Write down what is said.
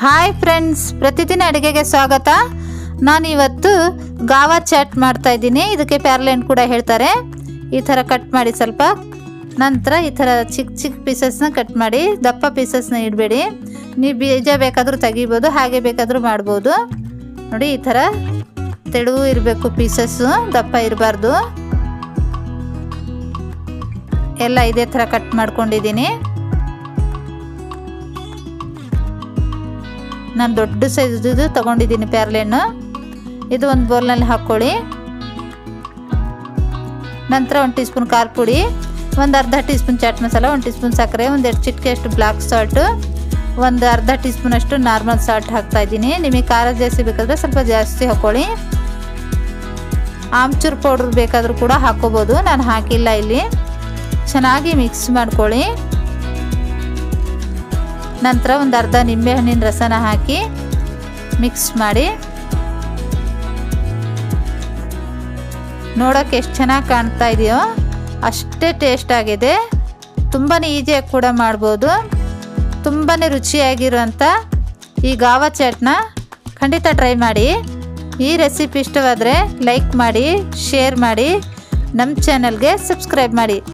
Hi friends, ಪ್ರತಿದಿನ ಅಡುಗೆಗೆ ಸ್ವಾಗತ. ನಾನಿವತ್ತು ಗಾವಾ ಚಾಟ್ ಮಾಡ್ತಾ ಇದ್ದೀನಿ. ಇದಕ್ಕೆ ಪ್ಯಾರ್ಲೆಂಟ್ ಕೂಡ ಹೇಳ್ತಾರೆ. ಈ ಥರ ಕಟ್ ಮಾಡಿ ಸ್ವಲ್ಪ, ನಂತರ ಈ ಥರ ಚಿಕ್ಕ ಚಿಕ್ಕ ಪೀಸಸ್ನ ಕಟ್ ಮಾಡಿ. ದಪ್ಪ ಪೀಸಸ್ನ ಇಡಬೇಡಿ, ನೀವು ಬೀಜ ಬೇಕಾದರೂ ತೆಗಿಬೋದು, ಹಾಗೆ ಬೇಕಾದರೂ ಮಾಡ್ಬೋದು. ನೋಡಿ, ಈ ಥರ ತೆಳುವು ಇರಬೇಕು ಪೀಸಸ್ಸು, ದಪ್ಪ ಇರಬಾರ್ದು. ಎಲ್ಲ ಇದೇ ಥರ ಕಟ್ ಮಾಡ್ಕೊಂಡಿದ್ದೀನಿ. ನಾನು ದೊಡ್ಡ ಸೈಜ್ ತೊಗೊಂಡಿದ್ದೀನಿ ಪ್ಯಾರ್ಲೆಣ್ಣು. ಇದು ಒಂದು ಬೌಲ್ನಲ್ಲಿ ಹಾಕ್ಕೊಳ್ಳಿ. ನಂತರ 1 ಟೀ ಸ್ಪೂನ್ ಖಾರ ಪುಡಿ, ಒಂದು ಅರ್ಧ teaspoon chaat masala, 1 teaspoon ಸಕ್ಕರೆ, ಒಂದು 2 ಚಿಟಿಕೆಯಷ್ಟು ಬ್ಲ್ಯಾಕ್ ಸಾಲ್ಟು, ಒಂದು ಅರ್ಧ ಟೀ ಸ್ಪೂನಷ್ಟು ನಾರ್ಮಲ್ ಸಾಲ್ಟ್ ಹಾಕ್ತಾಯಿದ್ದೀನಿ. ನಿಮಗೆ ಖಾರ ಜಾಸ್ತಿ ಬೇಕಾದರೆ ಸ್ವಲ್ಪ ಜಾಸ್ತಿ ಹಾಕ್ಕೊಳ್ಳಿ. ಆಮ್ಚೂರ್ ಪೌಡ್ರ್ ಬೇಕಾದರೂ ಕೂಡ ಹಾಕ್ಕೋಬೋದು, ನಾನು ಹಾಕಿಲ್ಲ ಇಲ್ಲಿ. ಚೆನ್ನಾಗಿ ಮಿಕ್ಸ್ ಮಾಡ್ಕೊಳ್ಳಿ. ನಂತರ ಒಂದು ಅರ್ಧ ನಿಂಬೆಹಣ್ಣಿನ ರಸನ ಹಾಕಿ ಮಿಕ್ಸ್ ಮಾಡಿ. ನೋಡೋಕ್ಕೆ ಎಷ್ಟು ಚೆನ್ನಾಗಿ ಕಾಣ್ತಾ ಇದೆಯೋ ಅಷ್ಟೇ ಟೇಸ್ಟ್ ಆಗಿದೆ. ತುಂಬಾ ಈಸಿಯಾಗಿ ಕೂಡ ಮಾಡ್ಬೋದು. ತುಂಬಾ ರುಚಿಯಾಗಿರುವಂಥ ಈ ಗಾವಾ ಚಾಟ್ನ ಖಂಡಿತ ಟ್ರೈ ಮಾಡಿ. ಈ ರೆಸಿಪಿ ಇಷ್ಟವಾದರೆ ಲೈಕ್ ಮಾಡಿ, ಶೇರ್ ಮಾಡಿ, ನಮ್ಮ ಚಾನಲ್ಗೆ ಸಬ್ಸ್ಕ್ರೈಬ್ ಮಾಡಿ.